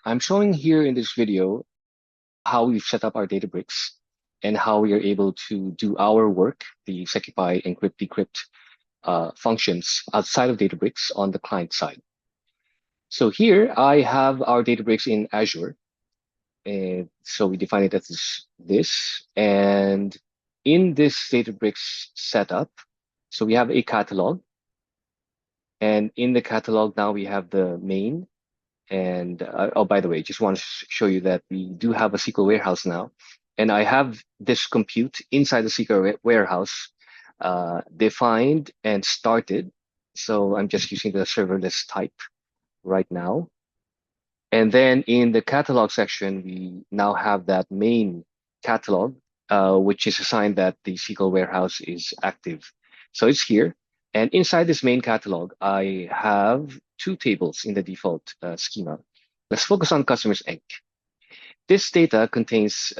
I'm showing here in this video how we've set up our Databricks and how we are able to do our work, the SecuPi encrypt decrypt functions outside of Databricks on the client side. So here I have our Databricks in Azure. And so we define it as this. And in this Databricks setup, so we have a catalog. And in the catalog now we have the main. And oh, by the way, just want to show you that we do have a SQL Warehouse now. And I have this compute inside the SQL Warehouse defined and started. So I'm just using the serverless type right now. And then in the catalog section, we now have that main catalog, which is a sign that the SQL Warehouse is active. So it's here. And inside this main catalog, I have two tables in the default schema. Let's focus on customers Inc. This data contains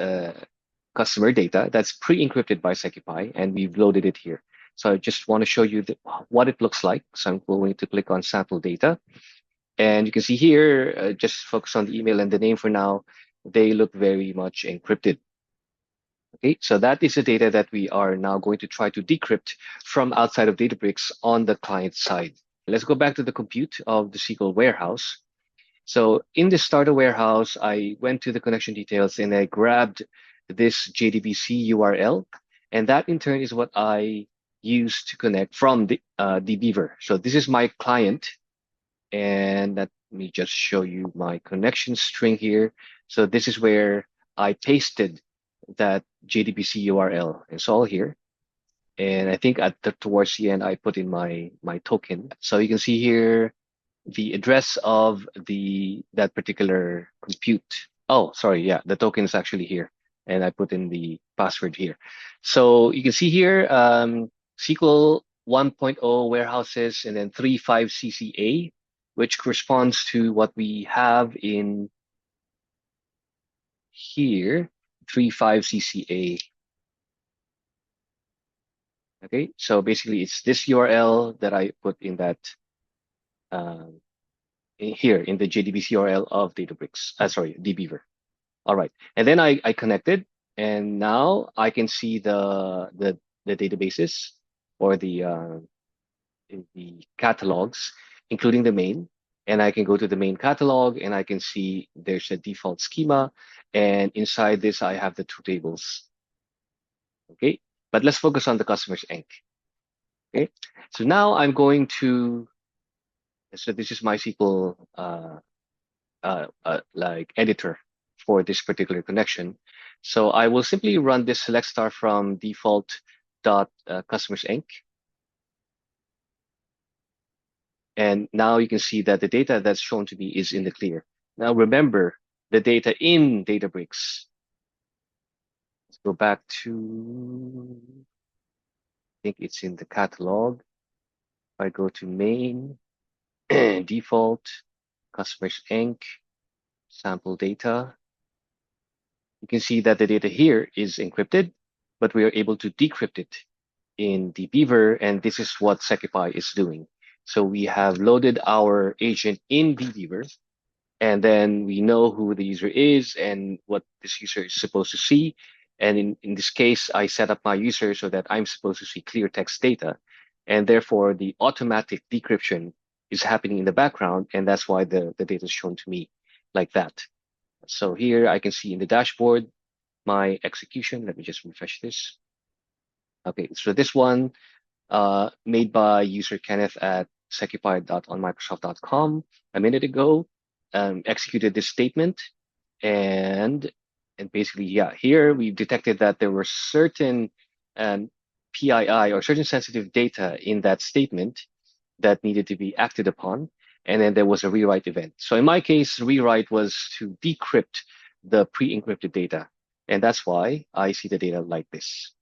customer data that's pre-encrypted by SecuPi, and we've loaded it here. So I just want to show you what it looks like. So I'm going to click on sample data. And you can see here, just focus on the email and the name for now. They look very much encrypted. Okay, so that is the data that we are now going to try to decrypt from outside of Databricks on the client side. Let's go back to the compute of the SQL Warehouse. So in the starter warehouse, I went to the connection details and I grabbed this JDBC URL. And that in turn is what I use to connect from the DBeaver. So this is my client. And let me just show you my connection string here. So this is where I pasted that JDBC URL. It's all here. And I think towards the end, I put in my token. So you can see here the address of that particular compute. Oh, sorry. Yeah, the token is actually here. And I put in the password here. So you can see here, SQL 1.0 warehouses and then 3.5 CCA, which corresponds to what we have in here, 3.5 CCA. Okay, so basically it's this URL that I put in that here in the JDBC URL of Databricks. Sorry, DBeaver. All right, and then I connected, and now I can see the databases or the catalogs, including the main. And I can go to the main catalog and I can see there's a default schema. And inside this, I have the two tables. Okay, but let's focus on the customers Inc. Okay, so now I'm going to, so this is my SQL like editor for this particular connection. So I will simply run this select star from default dot customers Inc. And now you can see that the data that's shown to me is in the clear. Now remember the data in Databricks. Let's go back to, I think it's in the catalog. If I go to main, default, customers Inc., sample data, you can see that the data here is encrypted, but we are able to decrypt it in DBeaver, and this is what SecuPi is doing. So we have loaded our agent in DBeaver, and then we know who the user is and what this user is supposed to see. And in this case, I set up my user so that I'm supposed to see clear text data. And therefore, the automatic decryption is happening in the background. And that's why the data is shown to me like that. So here I can see in the dashboard, my execution. Let me just refresh this. Okay, so this one made by user Kenneth at secupi.onmicrosoft.com a minute ago, executed this statement, and basically, yeah, here we've detected that there were certain PII or certain sensitive data in that statement that needed to be acted upon, and then there was a rewrite event. So in my case, rewrite was to decrypt the pre-encrypted data, and that's why I see the data like this.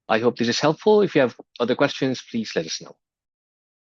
I hope this is helpful. If you have other questions, please let us know.